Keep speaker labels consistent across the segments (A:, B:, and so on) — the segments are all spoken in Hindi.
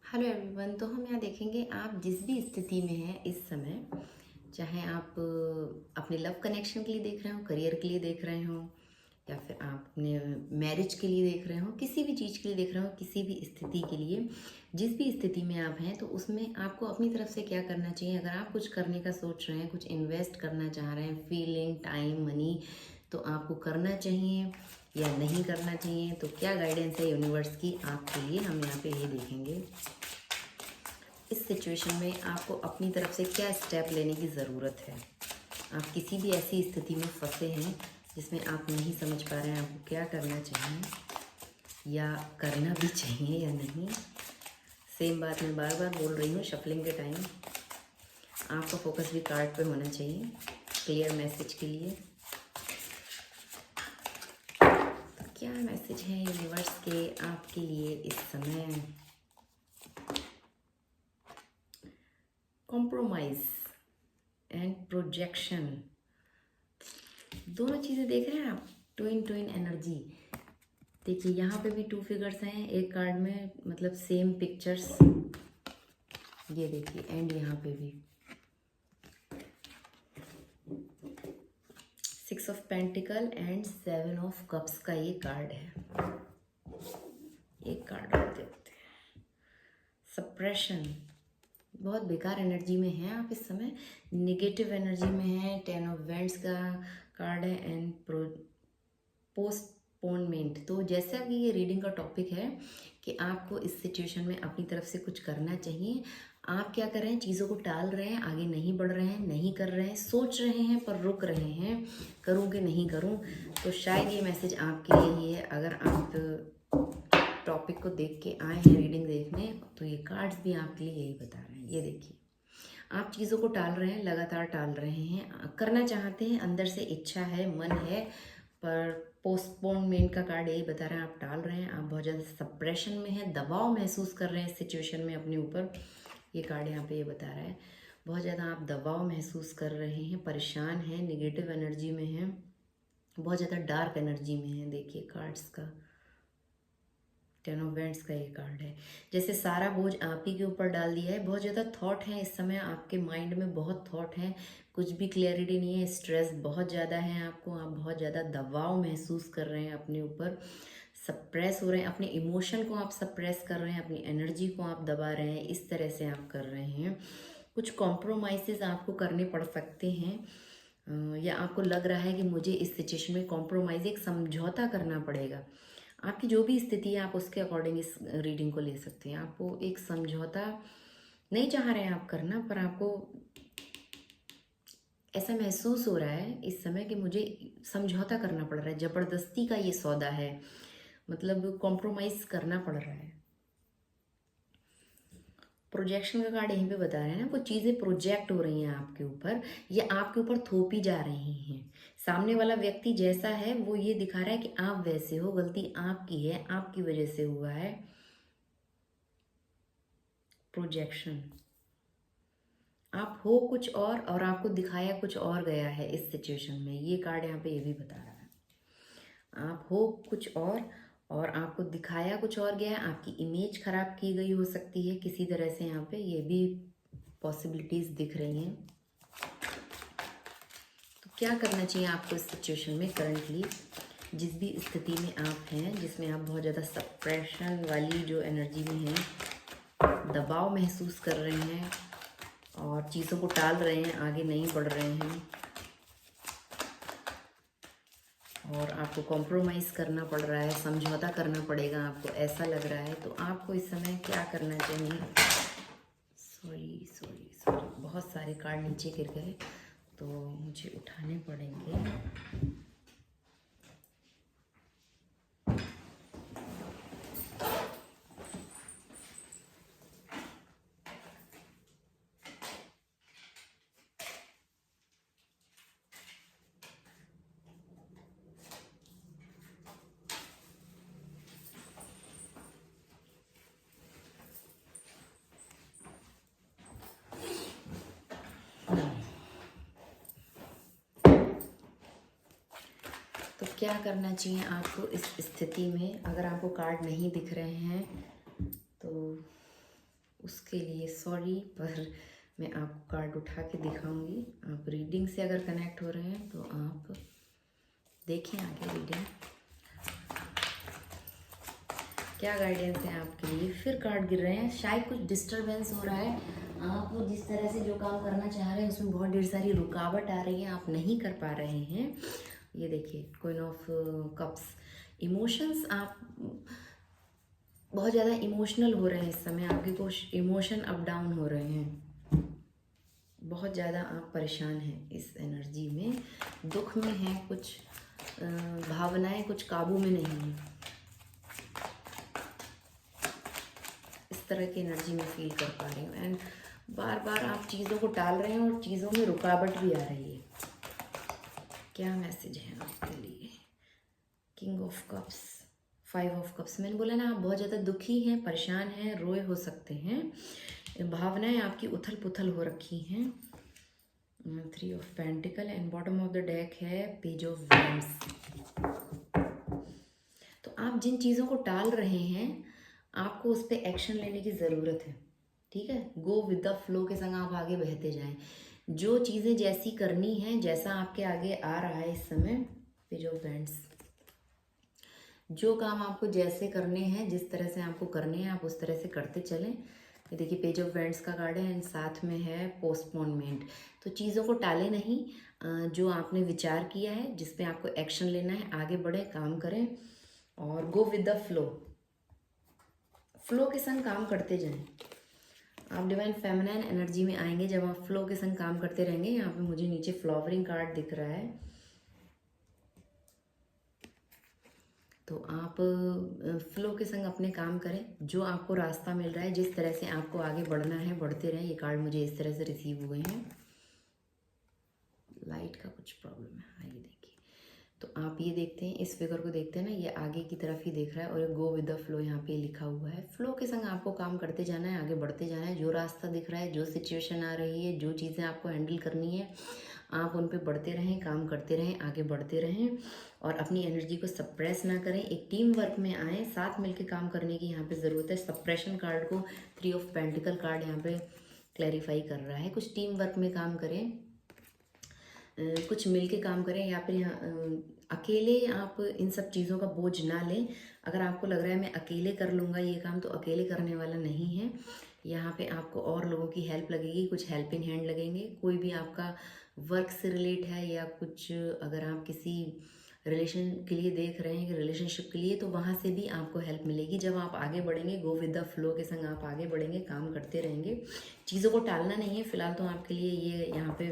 A: Hello everyone. तो हम यहाँ देखेंगे आप जिस भी स्थिति में हैं इस समय, चाहे आप अपने लव कनेक्शन के लिए देख रहे हो, करियर के लिए देख रहे हो, या फिर आप अपने मैरिज के लिए देख रहे हो, किसी भी चीज़ के लिए देख रहे हो, किसी भी स्थिति के लिए, जिस भी स्थिति में आप हैं, तो उसमें आपको अपनी तरफ से क्या करना चाहिए। अगर आप कुछ करने का सोच रहे हैं, कुछ इन्वेस्ट करना चाह रहे हैं, फीलिंग, टाइम, मनी, तो आपको करना चाहिए या नहीं करना चाहिए। तो क्या गाइडेंस है यूनिवर्स की आपके लिए, हम यहाँ पे ये देखेंगे। इस सिचुएशन में आपको अपनी तरफ से क्या स्टेप लेने की ज़रूरत है। आप किसी भी ऐसी स्थिति में फंसे हैं जिसमें आप नहीं समझ पा रहे हैं आपको क्या करना चाहिए या करना भी चाहिए या नहीं। सेम बात मैं बार बार बोल रही हूँ, शफलिंग के टाइम आपका फोकस भी कार्ड पे होना चाहिए क्लियर मैसेज के लिए। तो क्या मैसेज है यूनिवर्स के आपके लिए इस समय। कॉम्प्रोमाइज़ एंड प्रोजेक्शन, दोनों चीज़ें देख रहे हैं आप। ट्विन ट्विन एनर्जी देखिए, यहाँ पे भी टू फिगर्स हैं एक कार्ड में, मतलब सेम पिक्चर्स, ये देखिए। एंड यहाँ पे भी 6 of pentacle and 7 of cups का ये कार्ड है। एक कार्ड और देखते हैं। सप्रेशन, बहुत बेकार एनर्जी में हैं आप इस समय, निगेटिव एनर्जी में हैं। 10 ऑफ वेंट्स का कार्ड है एंड पोस्टपोनमेंट। तो जैसा कि ये रीडिंग का टॉपिक है कि आपको इस सिचुएशन में अपनी तरफ से कुछ करना चाहिए। आप क्या कर रहे हैं, चीज़ों को टाल रहे हैं, आगे नहीं बढ़ रहे हैं, नहीं कर रहे हैं, सोच रहे हैं पर रुक रहे हैं, करूँ कि नहीं करूँ। तो शायद ये मैसेज आपके लिए ही है। अगर आप टॉपिक को देख के आए हैं रीडिंग देखने, तो ये कार्ड्स भी आपके लिए यही बता रहे हैं। ये देखिए, आप चीज़ों को टाल रहे हैं, लगातार टाल रहे हैं, करना चाहते हैं, अंदर से इच्छा है, मन है, पर पोस्टपोनमेंट का कार्ड यही बता रहा है आप टाल रहे हैं। आप बहुत ज़्यादा सप्रेशन में हैं, दबाव महसूस कर रहे हैं इस सिचुएशन में अपने ऊपर। ये कार्ड यहाँ पे ये बता रहा है बहुत ज़्यादा आप दबाव महसूस कर रहे हैं, परेशान हैं, निगेटिव एनर्जी में हैं, बहुत ज़्यादा डार्क एनर्जी में हैं। देखिए कार्ड्स का 10 ऑफ वेंट्स का ये कार्ड है, जैसे सारा बोझ आप ही के ऊपर डाल दिया है। बहुत ज़्यादा थॉट है इस समय आपके माइंड में, बहुत थॉट हैं, कुछ भी क्लैरिटी नहीं है, स्ट्रेस बहुत ज़्यादा है आपको, आप बहुत ज़्यादा दबाव महसूस कर रहे हैं अपने ऊपर, सप्रेस हो रहे हैं, अपने इमोशन को आप सप्रेस कर रहे हैं, अपनी एनर्जी को आप दबा रहे हैं, इस तरह से आप कर रहे हैं। कुछ कॉम्प्रोमाइज़ आपको करने पड़ सकते हैं, या आपको लग रहा है कि मुझे इस सिचुएशन में कॉम्प्रोमाइज़, एक समझौता करना पड़ेगा। आपकी जो भी स्थिति है आप उसके अकॉर्डिंग इस रीडिंग को ले सकते हैं। आपको एक समझौता नहीं चाह रहे हैं आप करना, पर आपको ऐसा महसूस हो रहा है इस समय कि मुझे समझौता करना पड़ रहा है, ज़बरदस्ती का ये सौदा है, मतलब कॉम्प्रोमाइज़ करना पड़ रहा है। प्रोजेक्शन का कार्ड यहीं पे बता रहे हैं ना, कुछ चीज़ें प्रोजेक्ट हो रही हैं आपके ऊपर, ये आपके ऊपर थोपी जा रही हैं। सामने वाला व्यक्ति जैसा है वो ये दिखा रहा है कि आप वैसे हो, गलती आपकी है, आपकी वजह से हुआ है। प्रोजेक्शन, आप हो कुछ और आपको दिखाया कुछ और गया है इस सिचुएशन में। ये कार्ड यहाँ पे ये भी बता रहा है आप हो कुछ और आपको दिखाया कुछ और गया है, आपकी इमेज खराब की गई हो सकती है किसी तरह से। यहाँ पे ये भी पॉसिबिलिटीज़ दिख रही हैं। तो क्या करना चाहिए आपको इस सिचुएशन में करंटली, जिस भी स्थिति में आप हैं, जिसमें आप बहुत ज़्यादा सप्रेशन वाली जो एनर्जी में हैं, दबाव महसूस कर रहे हैं और चीज़ों को टाल रहे हैं, आगे नहीं बढ़ रहे हैं, और आपको कॉम्प्रोमाइज़ करना पड़ रहा है, समझौता करना पड़ेगा आपको, ऐसा लग रहा है। तो आपको इस समय क्या करना चाहिए। सॉरी सॉरी सॉरी, बहुत सारे कार्ड नीचे गिर गए तो मुझे उठाने पड़ेंगे। तो क्या करना चाहिए आपको इस स्थिति में। अगर आपको कार्ड नहीं दिख रहे हैं तो उसके लिए सॉरी, पर मैं आपको कार्ड उठा के दिखाऊंगी। आप रीडिंग से अगर कनेक्ट हो रहे हैं तो आप देखें आगे रीडिंग क्या गाइडेंस है आपके लिए। फिर कार्ड गिर रहे हैं, शायद कुछ डिस्टरबेंस हो रहा है। आप जिस तरह से जो काम करना चाह रहे हैं उसमें बहुत ढेर सारी रुकावट आ रही है, आप नहीं कर पा रहे हैं। ये देखिए क्वीन ऑफ कप्स, इमोशंस, आप बहुत ज़्यादा इमोशनल हो रहे हैं इस समय, आपके कुछ इमोशन अप डाउन हो रहे हैं, बहुत ज़्यादा आप परेशान हैं इस एनर्जी में, दुख में हैं, कुछ भावनाएं कुछ काबू में नहीं हैं, इस तरह की एनर्जी में फील कर पा रही हूँ। एंड बार बार आप चीज़ों को टाल रहे हैं और चीज़ों में रुकावट भी आ रही है। क्या मैसेज है आपके लिए? King of cups, 5 of cups, मैंने बोला ना आप बहुत ज़्यादा दुखी हैं, परेशान हैं, रोए हो सकते हैं, भावनाएं आपकी उथल पुथल हो रखी हैं। 3 of pentacle and bottom of the deck है पेज ऑफ वैंड्स। तो आप जिन चीज़ों को टाल रहे हैं आपको उस पर एक्शन लेने की ज़रूरत है, ठीक है। गो विद द फ्लो के संग आप आगे बहते जाएं, जो चीज़ें जैसी करनी है, जैसा आपके आगे आ रहा है इस समय, पेज ऑफ वैंड्स, जो काम आपको जैसे करने हैं, जिस तरह से आपको करने हैं, आप उस तरह से करते चलें। ये देखिए पेज ऑफ वैंड्स का कार्ड है एंड साथ में है पोस्टपोनमेंट। तो चीज़ों को टालें नहीं, जो आपने विचार किया है, जिस पे आपको एक्शन लेना है, आगे बढ़ें, काम करें और go with the flow, flow के संग काम करते जाएं। आप डिवाइन फेमिनाइन एनर्जी में आएंगे जब आप फ्लो के संग काम करते रहेंगे। यहाँ पे मुझे नीचे फ्लावरिंग कार्ड दिख रहा है, तो आप फ्लो के संग अपने काम करें, जो आपको रास्ता मिल रहा है, जिस तरह से आपको आगे बढ़ना है बढ़ते रहें। ये कार्ड मुझे इस तरह से रिसीव हुए हैं। लाइट का कुछ प्रॉब्लम है, हाँ ये देखिए, तो आप ये देखते हैं, इस फिगर को देखते हैं ना, ये आगे की तरफ ही देख रहा है और ये गो विद द फ्लो यहाँ पे लिखा हुआ है। फ्लो के संग आपको काम करते जाना है, आगे बढ़ते जाना है, जो रास्ता दिख रहा है, जो सिचुएशन आ रही है, जो चीज़ें आपको हैंडल करनी है, आप उन पे बढ़ते रहें, काम करते रहें, आगे बढ़ते रहें और अपनी एनर्जी को सप्रेस ना करें। एक टीम वर्क में आएँ, साथ मिलकर काम करने की यहाँ पे ज़रूरत है। सप्रेशन कार्ड को 3 ऑफ पेंटिकल कार्ड यहाँ पे क्लैरिफाई कर रहा है। कुछ टीम वर्क में काम करें, कुछ मिल के काम करें, या फिर यहाँ अकेले आप इन सब चीज़ों का बोझ ना लें। अगर आपको लग रहा है मैं अकेले कर लूँगा ये काम, तो अकेले करने वाला नहीं है। यहाँ पे आपको और लोगों की हेल्प लगेगी, कुछ हेल्पिंग हैंड लगेंगे। कोई भी आपका वर्क से रिलेट है या कुछ, अगर आप किसी रिलेशन के लिए देख रहे हैं कि रिलेशनशिप के लिए, तो वहाँ से भी आपको हेल्प मिलेगी। जब आप आगे बढ़ेंगे, गो विद द फ्लो के संग आप आगे बढ़ेंगे, काम करते रहेंगे, चीज़ों को टालना नहीं है। फिलहाल तो आपके लिए ये यहाँ पे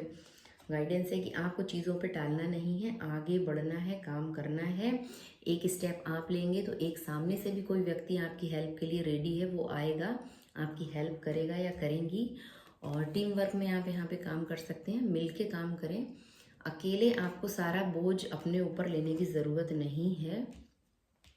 A: गाइडेंस है कि आपको चीज़ों पे टालना नहीं है, आगे बढ़ना है, काम करना है। एक स्टेप आप लेंगे तो एक सामने से भी कोई व्यक्ति आपकी हेल्प के लिए रेडी है, वो आएगा, आपकी हेल्प करेगा या करेंगी। और टीम वर्क में आप यहाँ पे काम कर सकते हैं, मिल के काम करें। अकेले आपको सारा बोझ अपने ऊपर लेने की ज़रूरत नहीं है।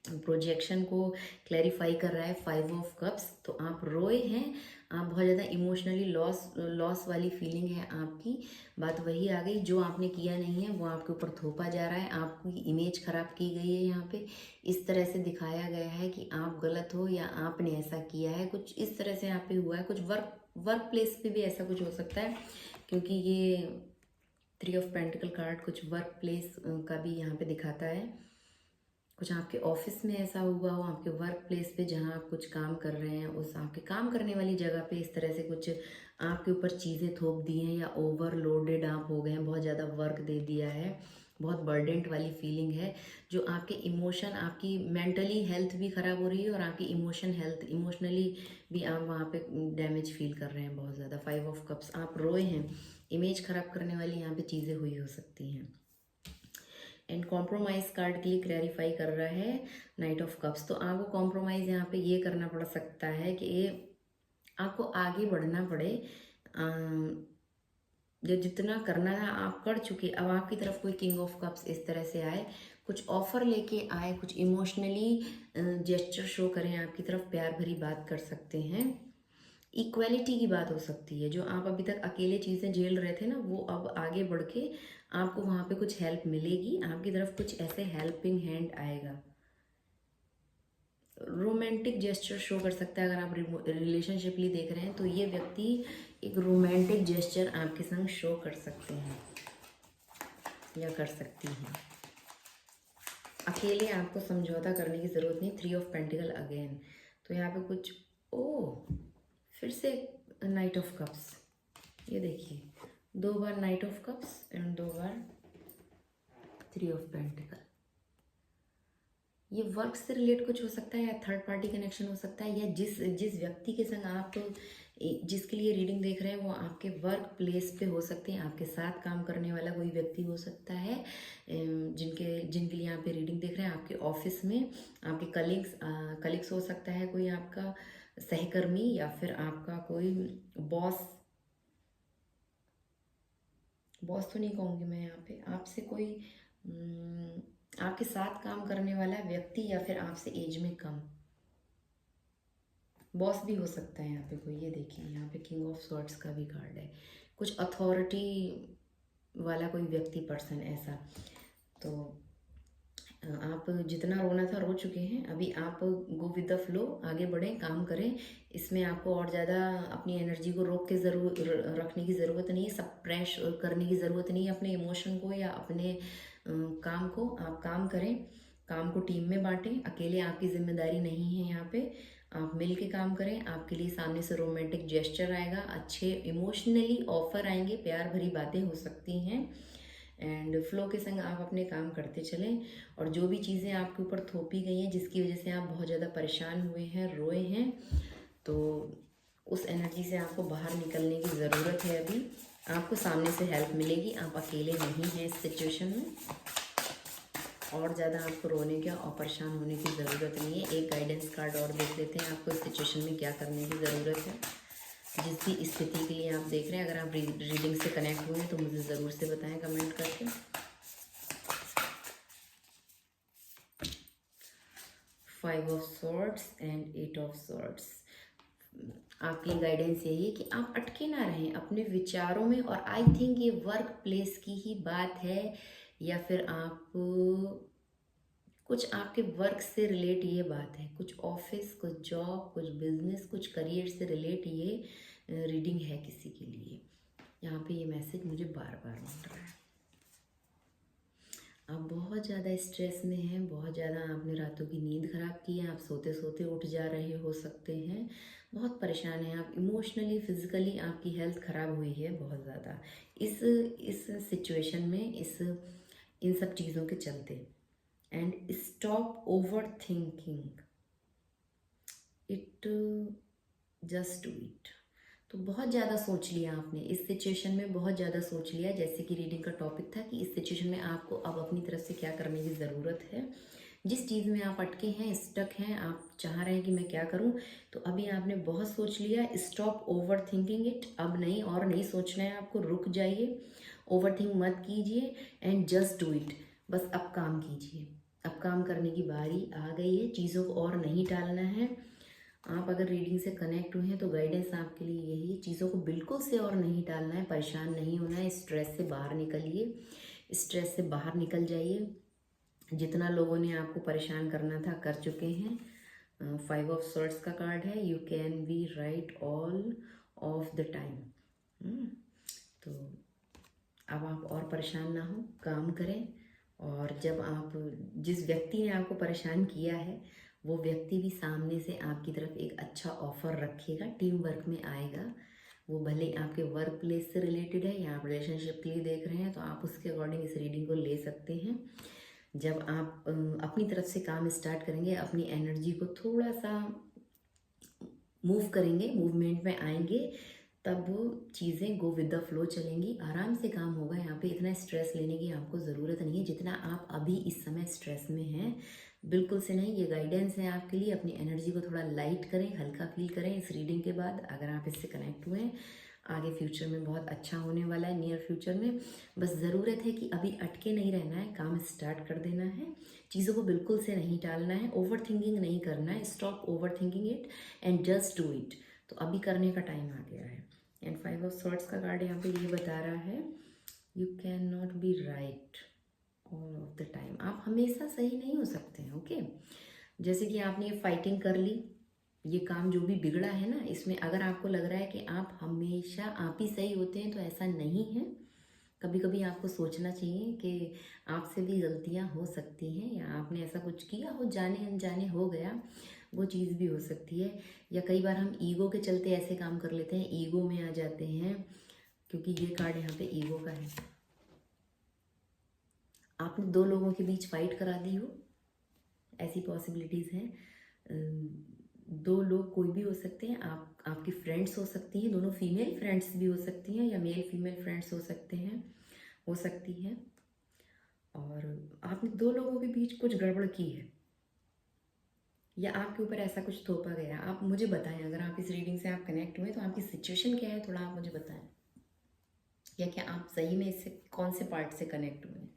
A: प्रोजेक्शन को क्लैरिफाई कर रहा है 5 ऑफ कप्स। तो आप रोए हैं, आप बहुत ज़्यादा इमोशनली लॉस वाली फीलिंग है आपकी। बात वही आ गई, जो आपने किया नहीं है वो आपके ऊपर थोपा जा रहा है, आपकी इमेज खराब की गई है। यहाँ पे इस तरह से दिखाया गया है कि आप गलत हो या आपने ऐसा किया है, कुछ इस तरह से यहाँ पे हुआ है। कुछ वर्क प्लेस पे भी ऐसा कुछ हो सकता है, क्योंकि ये 3 ऑफ पेंटिकल कार्ड कुछ वर्क प्लेस का भी यहाँ पे दिखाता है। कुछ आपके ऑफिस में ऐसा हुआ हो, आपके वर्क प्लेस पे जहाँ आप कुछ काम कर रहे हैं, उस आपके काम करने वाली जगह पे इस तरह से कुछ आपके ऊपर चीज़ें थोप दी हैं, या ओवरलोडेड आप हो गए हैं, बहुत ज़्यादा वर्क दे दिया है, बहुत बर्डेंट वाली फीलिंग है। जो आपके इमोशन, आपकी मेंटली हेल्थ भी ख़राब हो रही है और आपकी इमोशनली भी आप वहाँ पे डैमेज फील कर रहे हैं बहुत ज़्यादा। 5 ऑफ कप्स, आप रोए हैं, इमेज ख़राब करने वाली यहाँ पे चीज़ें हुई हो सकती हैं। एंड कॉम्प्रोमाइज़ कार्ड के लिए क्लैरिफाई कर रहा है नाइट ऑफ कप्स। तो आपको कॉम्प्रोमाइज़ यहाँ पे ये करना पड़ सकता है कि आपको आगे बढ़ना पड़े। जो जितना करना है आप कर चुके, अब आपकी तरफ कोई किंग ऑफ कप्स इस तरह से आए, कुछ ऑफर लेके आए, कुछ इमोशनली जेस्चर शो करें आपकी तरफ, प्यार भरी बात कर सकते हैं। इक्वलिटी की बात हो सकती है, जो आप अभी तक अकेले चीज़ें झेल रहे थे ना, वो अब आगे बढ़ के आपको वहाँ पे कुछ हेल्प मिलेगी, आपकी तरफ कुछ ऐसे हेल्पिंग हैंड आएगा। रोमांटिक जेस्चर शो कर सकता है। अगर आप रिलेशनशिपली देख रहे हैं तो ये व्यक्ति एक रोमांटिक जेस्चर आपके संग शो कर सकते हैं या कर सकती हैं। अकेले आपको समझौता करने की ज़रूरत नहीं। 3 ऑफ पेंटिकल अगेन, तो यहाँ पे कुछ फिर से नाइट ऑफ कप्स। ये देखिए 2 बार नाइट ऑफ कप्स एंड 2 बार 3 ऑफ पेंटिकल। ये वर्क से रिलेट कुछ हो सकता है या थर्ड पार्टी कनेक्शन हो सकता है, या जिस व्यक्ति के संग आप जिसके लिए रीडिंग देख रहे हैं वो आपके वर्क प्लेस पे हो सकते हैं। आपके साथ काम करने वाला कोई व्यक्ति हो सकता है जिनके लिए यहाँ पे रीडिंग देख रहे हैं। आपके ऑफिस में आपके कलीग्स हो सकता है, कोई आपका सहकर्मी, या फिर आपका कोई बॉस तो नहीं कहूँगी मैं यहाँ पे। आपसे कोई आपके साथ काम करने वाला व्यक्ति, या फिर आपसे एज में कम बॉस भी हो सकता है यहाँ पे कोई। ये देखिए यहाँ पे किंग ऑफ स्वॉर्ड्स का भी कार्ड है। कुछ अथॉरिटी वाला कोई व्यक्ति, पर्सन ऐसा। तो आप जितना रोना था रो चुके हैं। अभी आप गो विद द फ्लो, आगे बढ़ें, काम करें। इसमें आपको और ज़्यादा अपनी एनर्जी को रोक के रखने की ज़रूरत नहीं है, सप्रेस करने की ज़रूरत नहीं है अपने इमोशन को या अपने काम को। आप काम करें, काम को टीम में बांटें। अकेले आपकी जिम्मेदारी नहीं है यहाँ पे, आप मिल के काम करें। आपके लिए सामने से रोमांटिक जेस्चर आएगा, अच्छे इमोशनली ऑफर आएंगे, प्यार भरी बातें हो सकती हैं। एंड फ्लो के संग आप अपने काम करते चलें। और जो भी चीज़ें आपके ऊपर थोपी गई हैं, जिसकी वजह से आप बहुत ज़्यादा परेशान हुए हैं, रोए हैं, तो उस एनर्जी से आपको बाहर निकलने की ज़रूरत है। अभी आपको सामने से हेल्प मिलेगी, आप अकेले नहीं हैं इस सिचुएशन में। और ज़्यादा आपको रोने का और परेशान होने की ज़रूरत नहीं है। एक गाइडेंस कार्ड और देख लेते हैं, आपको इस सिचुएशन में क्या करने की ज़रूरत है। जिस भी स्थिति के लिए आप देख रहे हैं, अगर आप रीडिंग से कनेक्ट हुए हैं तो मुझे ज़रूर से बताएं कमेंट करके। 5 of swords and 8 of swords. आपकी गाइडेंस यही है कि आप अटके ना रहें अपने विचारों में। और आई थिंक ये वर्क प्लेस की ही बात है, या फिर आप कुछ आपके वर्क से रिलेट ये बात है, कुछ ऑफिस, कुछ जॉब, कुछ बिजनेस, कुछ करियर से रिलेट ये रीडिंग है किसी के लिए। यहाँ पे ये मैसेज मुझे बार बार मिल रहा है। आप बहुत ज़्यादा स्ट्रेस में हैं, बहुत ज़्यादा आपने रातों की नींद खराब की है, आप सोते सोते उठ जा रहे हो सकते हैं, बहुत परेशान हैं आप इमोशनली, फिजिकली। आपकी हेल्थ ख़राब हुई है बहुत ज़्यादा इस सिचुएशन में, इन सब चीज़ों के चलते। And stop over thinking it, just do it. तो बहुत ज़्यादा सोच लिया आपने इस सिचुएशन में, बहुत ज़्यादा सोच लिया। जैसे कि रीडिंग का टॉपिक था कि इस सिचुएशन में आपको अब अपनी तरफ से क्या करने की ज़रूरत है। जिस चीज़ में आप अटके हैं, स्टक हैं, आप चाह रहे हैं कि मैं क्या करूं, तो अभी आपने बहुत सोच लिया। स्टॉप ओवर थिंकिंग इट, अब नहीं और नहीं सोचना है आपको, रुक जाइए, ओवर थिंक मत कीजिए एंड जस्ट डू इट। बस अब काम कीजिए, अब काम करने की बारी आ गई है, चीज़ों को और नहीं टालना है। आप अगर रीडिंग से कनेक्ट हुए हैं तो गाइडेंस आपके लिए यही, चीज़ों को बिल्कुल से और नहीं टालना है, परेशान नहीं होना है, स्ट्रेस से बाहर निकलिए, स्ट्रेस से बाहर निकल जाइए। जितना लोगों ने आपको परेशान करना था कर चुके हैं। 5 ऑफ स्वॉर्ड्स का कार्ड है, you can be right all of the time. तो अब आप और परेशान ना हो, काम करें। और जब आप जिस व्यक्ति ने आपको परेशान किया है वो व्यक्ति भी सामने से आपकी तरफ एक अच्छा ऑफर रखेगा, टीम वर्क में आएगा। वो भले आपके वर्क प्लेस से रिलेटेड है या आप रिलेशनशिप के लिए देख रहे हैं, तो आप उसके अकॉर्डिंग इस रीडिंग को ले सकते हैं। जब आप अपनी तरफ से काम स्टार्ट करेंगे, अपनी एनर्जी को थोड़ा सा मूव करेंगे, मूवमेंट में आएंगे, तब वो चीज़ें गो विद द फ्लो चलेंगी, आराम से काम होगा। यहाँ पे इतना स्ट्रेस लेने की आपको ज़रूरत नहीं है जितना आप अभी इस समय स्ट्रेस में हैं, बिल्कुल से नहीं। ये गाइडेंस है आपके लिए, अपनी एनर्जी को थोड़ा लाइट करें, हल्का फील करें इस रीडिंग के बाद। अगर आप इससे कनेक्ट हुए हैं, आगे फ्यूचर में बहुत अच्छा होने वाला है, नियर फ्यूचर में। बस ज़रूरत है कि अभी अटके नहीं रहना है, काम स्टार्ट कर देना है, चीज़ों को बिल्कुल से नहीं टालना है, ओवर थिंकिंग नहीं करना है। Stop over thinking it and just do it. तो अभी करने का टाइम आ गया है। एंड 5 ऑफ स्वॉर्ड्स का कार्ड यहाँ पे ये बता रहा है, you can not be right all of the time. आप हमेशा सही नहीं हो सकते हैं, ओके। जैसे कि आपने ये फाइटिंग कर ली, ये काम जो भी बिगड़ा है ना, इसमें अगर आपको लग रहा है कि आप हमेशा आप ही सही होते हैं, तो ऐसा नहीं है। कभी कभी आपको सोचना चाहिए कि आपसे भी गलतियां हो सकती हैं, या आपने ऐसा कुछ किया हो, जाने अनजाने हो गया, वो चीज़ भी हो सकती है। या कई बार हम ईगो के चलते ऐसे काम कर लेते हैं, ईगो में आ जाते हैं, क्योंकि ये कार्ड यहाँ पे ईगो का है। आपने दो लोगों के बीच फाइट करा दी हो, ऐसी पॉसिबिलिटीज़ हैं। दो लोग कोई भी हो सकते हैं, आपकी फ्रेंड्स हो सकती हैं, दोनों फीमेल फ्रेंड्स भी हो सकती हैं, या मेल फीमेल फ्रेंड्स हो सकते हैं, हो सकती हैं। और आपने दो लोगों के बीच कुछ गड़बड़ की है, या आपके ऊपर ऐसा कुछ थोपा गया। आप मुझे बताएं, अगर आप इस रीडिंग से आप कनेक्ट हुए तो आपकी सिचुएशन क्या है, थोड़ा आप मुझे बताएं, या क्या आप सही में इससे कौन से पार्ट से कनेक्ट हुए हैं।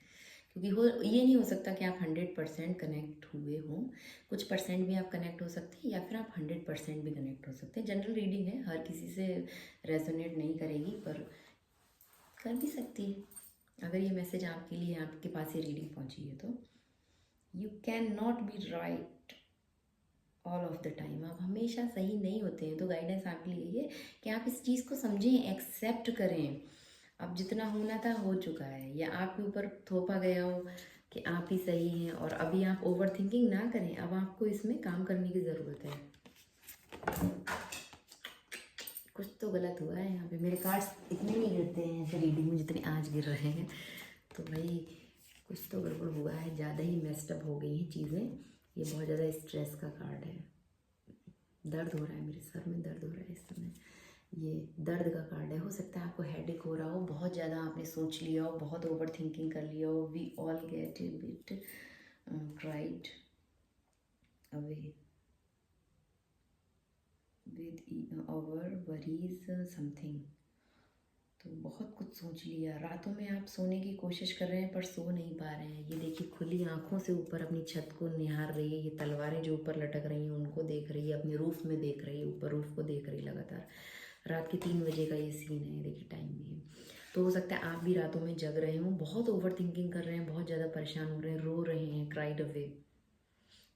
A: क्योंकि ये नहीं हो सकता कि आप 100% कनेक्ट हुए हों, कुछ परसेंट भी आप कनेक्ट हो सकते हैं, या फिर आप 100% भी कनेक्ट हो सकते हैं। जनरल रीडिंग है, हर किसी से रेजोनेट नहीं करेगी, पर कर भी सकती है। अगर ये मैसेज आपके लिए, आपके पास ये रीडिंग पहुंची है, तो you can not be right all of the time. आप हमेशा सही नहीं होते हैं, तो गाइडेंस आपके लिए ये कि आप इस चीज़ को समझें, एक्सेप्ट करें। अब जितना होना था हो चुका है, या आपके ऊपर थोपा गया हो कि आप ही सही हैं, और अभी आप ओवर थिंकिंग ना करें। अब आपको इसमें काम करने की ज़रूरत है। कुछ तो गलत हुआ है यहाँ पे। मेरे कार्ड्स इतने नहीं गिरते हैं ऐसे रीडिंग में जितने आज गिर रहे हैं, तो भाई कुछ तो गड़बड़ हुआ है, ज़्यादा ही मेस्टअप हो गई हैं चीज़ें। ये बहुत ज़्यादा स्ट्रेस का कार्ड है। दर्द हो रहा है, मेरे सर में दर्द हो रहा है इस समय। ये दर्द का कार्ड है। हो सकता है आपको हेडेक हो रहा हो, बहुत ज़्यादा आपने सोच लिया हो, बहुत ओवर थिंकिंग कर लिया हो। We all get a bit carried away with our worries something. तो बहुत कुछ सोच लिया, रातों में आप सोने की कोशिश कर रहे हैं पर सो नहीं पा रहे हैं। ये देखिए, खुली आंखों से ऊपर अपनी छत को निहार रही है। ये तलवारें जो ऊपर लटक रही हैं उनको देख रही है, अपने रूफ में देख रही है, ऊपर रूफ को देख रही है लगातार। रात के 3 बजे का ये सीन है, देखिए टाइम भी है। तो हो सकता है आप भी रातों में जग रहे हों, बहुत ओवर थिंकिंग कर रहे हैं, बहुत ज़्यादा परेशान हो रहे हैं, रो रहे हैं, क्राइड अवे,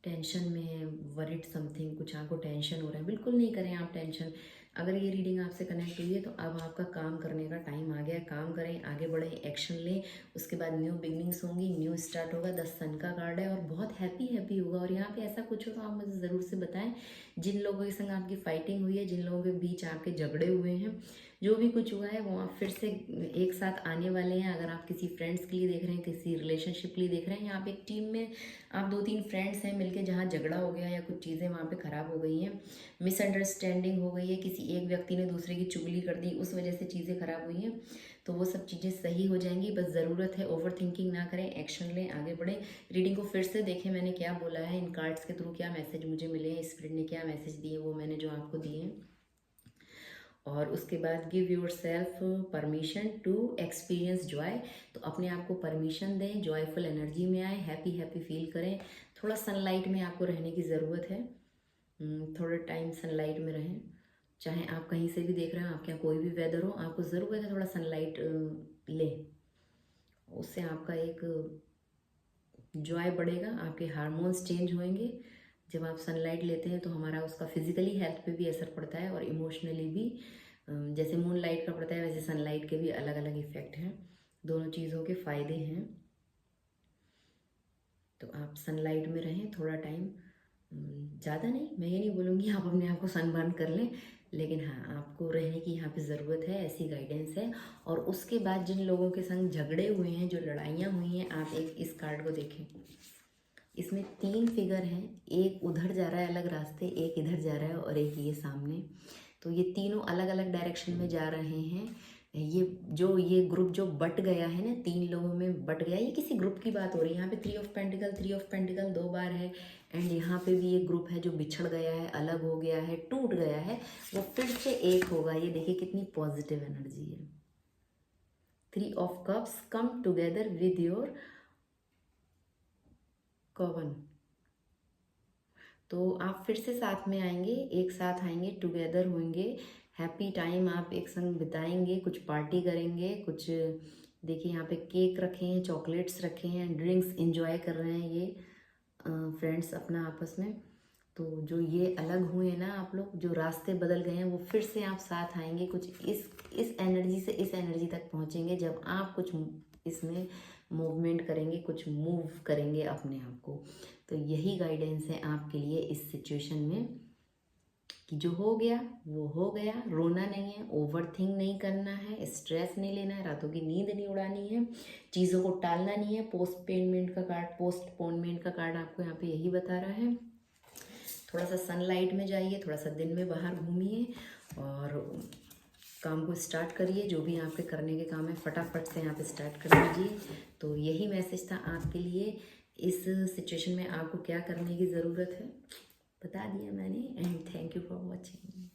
A: टेंशन में है, वरिड समथिंग, कुछ आपको टेंशन हो रहा है। बिल्कुल नहीं करें आप टेंशन। अगर ये रीडिंग आपसे कनेक्ट हुई है, तो अब आपका काम करने का टाइम आ गया है। काम करें, आगे बढ़ें, एक्शन लें। उसके बाद न्यू बिगनिंग्स होंगी, न्यू स्टार्ट होगा। 10 सन का कार्ड है, और बहुत हैप्पी हैप्पी होगा। और यहाँ पे ऐसा कुछ हो तो आप मुझे ज़रूर से बताएं, जिन लोगों के संग आपकी फाइटिंग हुई है, जिन लोगों के बीच आपके झगड़े हुए हैं, जो भी कुछ हुआ है वो आप फिर से एक साथ आने वाले हैं। अगर आप किसी फ्रेंड्स के लिए देख रहे हैं, किसी रिलेशनशिप के लिए देख रहे हैं, या आप एक टीम में आप 2-3 फ्रेंड्स हैं मिलके, जहाँ झगड़ा हो गया या कुछ चीज़ें वहाँ पे ख़राब हो गई हैं, मिसअंडरस्टैंडिंग हो गई है, किसी एक व्यक्ति ने दूसरे की चुगली कर दी, उस वजह से चीज़ें ख़राब हुई हैं, तो वो सब चीज़ें सही हो जाएंगी। बस ज़रूरत है ओवर थिंकिंग ना करें, एक्शन लें, आगे बढ़ें। रीडिंग को फिर से देखें, मैंने क्या बोला है, इन कार्ड्स के थ्रू क्या मैसेज मुझे मिले हैं, स्पिरिट ने क्या मैसेज दिए, वो मैंने जो आपको दिए हैं। और उसके बाद give yourself permission to experience joy. तो अपने आप को परमिशन दें, जॉयफुल एनर्जी में आए, हैप्पी हैप्पी फील करें। थोड़ा सनलाइट में आपको रहने की ज़रूरत है। थोड़ा टाइम सनलाइट में रहें, चाहे आप कहीं से भी देख रहे हो, आपके यहाँ कोई भी वेदर हो, आपको ज़रूरत है थोड़ा सनलाइट लें। उससे आपका एक जॉय बढ़ेगा, आपके हार्मोन्स चेंज होंगे। जब आप सनलाइट लेते हैं तो हमारा उसका फिजिकली हेल्थ पे भी असर पड़ता है, और इमोशनली भी। जैसे मून लाइट का पड़ता है, वैसे सनलाइट के भी अलग अलग इफ़ेक्ट हैं। दोनों चीज़ों के फ़ायदे हैं। तो आप सनलाइट में रहें थोड़ा टाइम, ज़्यादा नहीं, मैं ये नहीं बोलूँगी आप अपने आप को सनबर्न कर लें, लेकिन हाँ, आपको रहने की यहाँ पे ज़रूरत है, ऐसी गाइडेंस है। और उसके बाद जिन लोगों के संग झगड़े हुए हैं, जो लड़ाइयाँ हुई हैं, आप एक इस कार्ड को देखें। इसमें 3 फिगर हैं, एक उधर जा रहा है अलग रास्ते, एक इधर जा रहा है, और एक ये सामने। तो ये तीनों अलग अलग डायरेक्शन में जा रहे हैं। ये ग्रुप जो बट गया है ना, 3 लोगों में बट गया, ये किसी ग्रुप की बात हो रही है। यहाँ पे 3 ऑफ पेंटिकल 2 बार है। एंड यहाँ पे भी एक ग्रुप है जो बिछड़ गया है, अलग हो गया है, टूट गया है, वो फिर से एक होगा। ये देखिए कितनी पॉजिटिव एनर्जी है। 3 of cups, come together with your कवन। तो आप फिर से साथ में आएंगे, एक साथ आएंगे, टुगेदर होंगे, हैप्पी टाइम आप एक संग बिताएंगे, कुछ पार्टी करेंगे, कुछ देखिए यहाँ पे केक रखे हैं, चॉकलेट्स रखे हैं, ड्रिंक्स इंजॉय कर रहे हैं ये। फ्रेंड्स अपना आपस में। तो जो ये अलग हुए हैं ना आप लोग, जो रास्ते बदल गए हैं, वो फिर से आप साथ आएंगे, कुछ इस एनर्जी से इस एनर्जी तक पहुंचेंगे जब आप कुछ इसमें मूवमेंट करेंगे, कुछ मूव करेंगे अपने आप को। तो यही गाइडेंस है आपके लिए इस सिचुएशन में कि जो हो गया वो हो गया, रोना नहीं है, ओवर थिंक नहीं करना है, स्ट्रेस नहीं लेना है, रातों की नींद नहीं उड़ानी है, चीज़ों को टालना नहीं है। पोस्टपोनमेंट का कार्ड आपको यहाँ पे यही बता रहा है। थोड़ा सा सनलाइट में जाइए, थोड़ा सा दिन में बाहर घूमिए और काम को स्टार्ट करिए। जो भी आपके करने के काम है फटाफट से यहाँ पे स्टार्ट कर दीजिए। तो यही मैसेज था आपके लिए। इस सिचुएशन में आपको क्या करने की ज़रूरत है बता दिया मैंने। And thank you for watching.